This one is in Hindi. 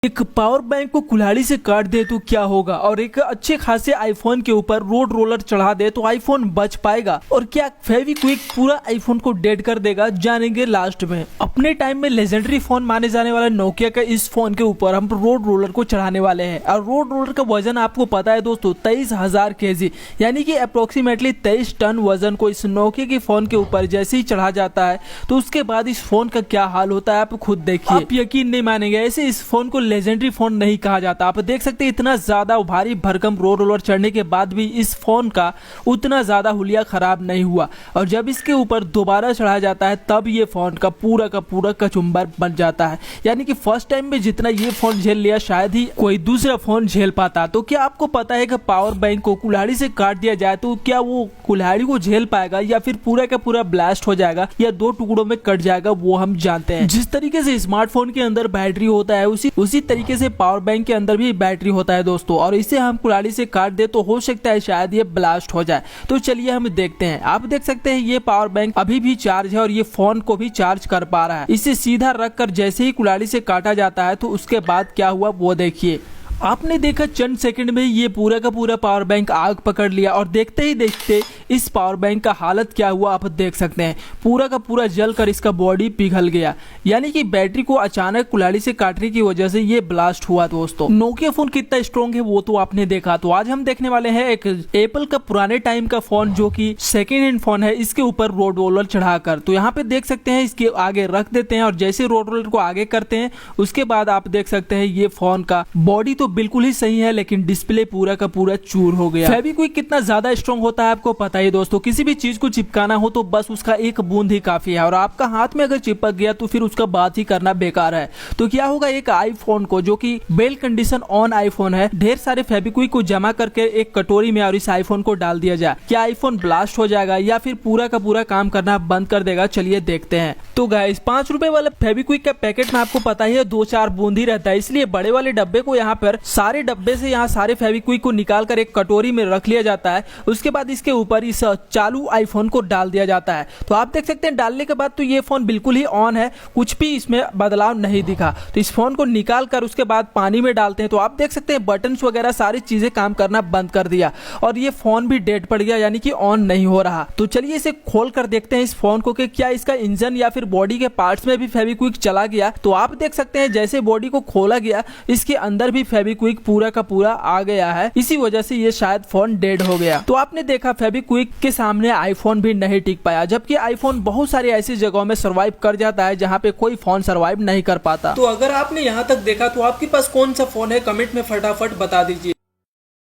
एक पावर बैंक को कुल्हाड़ी से काट दे तो क्या होगा, और एक अच्छे खासे आईफोन के ऊपर रोड रोलर चढ़ा दे तो आईफोन बच पाएगा, और क्या फेविक्विक पूरा आईफोन को डेड कर देगा, जानेंगे लास्ट में। अपने टाइम में लेजेंडरी फोन माने जाने वाला नोकिया का इस फोन के ऊपर हम रोड रोलर को चढ़ाने वाले हैं, और रोड रोलर का वजन आपको पता है दोस्तों 23,000 kg, यानी कि अप्रोक्सीमेटली 23 टन वजन को इस नोकिया के फोन के ऊपर जैसे ही चढ़ा जाता है तो उसके बाद इस फोन का क्या हाल होता है आप खुद देखिए। आप यकीन नहीं मानेंगे, ऐसे इस फोन को लेजेंडरी फोन नहीं कहा जाता। आप देख सकते हैं इतना ज्यादा भारी भरकम रोड रोलर चढ़ने के बाद भी इस फोन का उतना ज्यादा हुलिया खराब नहीं हुआ, और जब इसके ऊपर दोबारा चढ़ाया जाता है तब ये फोन का पूरा कचुम्बर बन जाता है। यानी कि फर्स्ट टाइम में जितना ये फोन झेल लिया शायद ही कोई दूसरा फोन झेल पाता। तो क्या आपको पता है कि पावर बैंक को कुल्हाड़ी से काट दिया जाए तो क्या वो कुल्हाड़ी को झेल पाएगा, या फिर पूरा का पूरा ब्लास्ट हो जाएगा, या दो टुकड़ों में कट जाएगा, वो हम जानते हैं। जिस तरीके से स्मार्टफोन के अंदर बैटरी होता है उसी तरीके से पावर बैंक के अंदर भी बैटरी होता है दोस्तों, और इसे हम कुल्हाड़ी से काट दे तो हो सकता है शायद ये ब्लास्ट हो जाए। तो चलिए हम देखते हैं। आप देख सकते हैं ये पावर बैंक अभी भी चार्ज है और ये फोन को भी चार्ज कर पा रहा है। इसे सीधा रख कर जैसे ही कुल्हाड़ी से काटा जाता है तो उसके बाद क्या हुआ वो देखिए। आपने देखा चंद सेकंड में ये पूरा का पूरा पावर बैंक आग पकड़ लिया, और देखते ही देखते इस पावर बैंक का हालत क्या हुआ आप देख सकते हैं। पूरा का पूरा जल कर इसका बॉडी पिघल गया, यानी कि बैटरी को अचानक कुल्हाड़ी से काटने की वजह से ये ब्लास्ट हुआ दोस्तों। नोकिया फोन कितना स्ट्रॉन्ग है वो तो आपने देखा। तो आज हम देखने वाले हैं एक एप्पल का पुराने टाइम का फोन जो कि सेकेंड हैंड फोन है, इसके ऊपर रोड रोलर चढ़ाकर। तो यहाँ पे देख सकते हैं इसके आगे रख देते हैं, और जैसे रोड रोलर को आगे करते हैं उसके बाद आप देख सकते हैं ये फोन का बॉडी तो बिल्कुल ही सही है, लेकिन डिस्प्ले पूरा का पूरा चूर हो गया। फेविक्विक कितना ज्यादा स्ट्रॉन्ग होता है आपको पता ही दोस्तों। किसी भी चीज को चिपकाना हो तो बस उसका एक बूंद ही काफी है, और आपका हाथ में अगर चिपक गया तो फिर उसका बात ही करना बेकार है। तो क्या होगा, एक आईफोन को जो कि बेल कंडीशन ऑन आईफोन है, ढेर सारे फेविक्विक को जमा करके एक कटोरी में और इस आईफोन को डाल दिया जाए, क्या आईफोन ब्लास्ट हो जाएगा या फिर पूरा का पूरा काम करना बंद कर देगा, चलिए देखते हैं। तो गाइस 5 रुपए वाले फेविक्विक का पैकेट में आपको पता ही है 2-4 बूंद ही रहता है, इसलिए बड़े वाले डब्बे को यहाँ पर सारे डब्बे से यहाँ सारे फेविक्विक को निकाल कर एक कटोरी में रख लिया जाता है। उसके बाद इसके ऊपर इस चालू आईफोन को डाल दिया जाता है। तो आप देख सकते हैं डालने के बाद तो ये फोन बिल्कुल ही ऑन है, कुछ भी इसमें बदलाव नहीं दिखा। तो इस फोन को निकाल कर उसके बाद पानी में डालते हैं तो आप देख सकते हैं बटन वगैरह सारी चीजें काम करना बंद कर दिया, और ये फोन भी डेड पड़ गया, यानी कि ऑन नहीं हो रहा। तो चलिए इसे खोल कर देखते हैं इस फोन को कि क्या इसका इंजन या फिर बॉडी के पार्ट्स में भी फेविक्विक चला गया। तो आप देख सकते हैं जैसे बॉडी को खोला गया इसके अंदर भी फेविक्विक पूरा का पूरा आ गया है, इसी वजह से ये शायद फोन डेड हो गया। तो आपने देखा फेविक्विक के सामने आईफोन भी नहीं टिक पाया, जबकि आईफोन बहुत सारी ऐसी जगहों में सर्वाइव कर जाता है जहां पे कोई फोन सर्वाइव नहीं कर पाता। तो अगर आपने यहां तक देखा तो आपके पास कौन सा फोन है कमेंट में फटाफट बता दीजिए।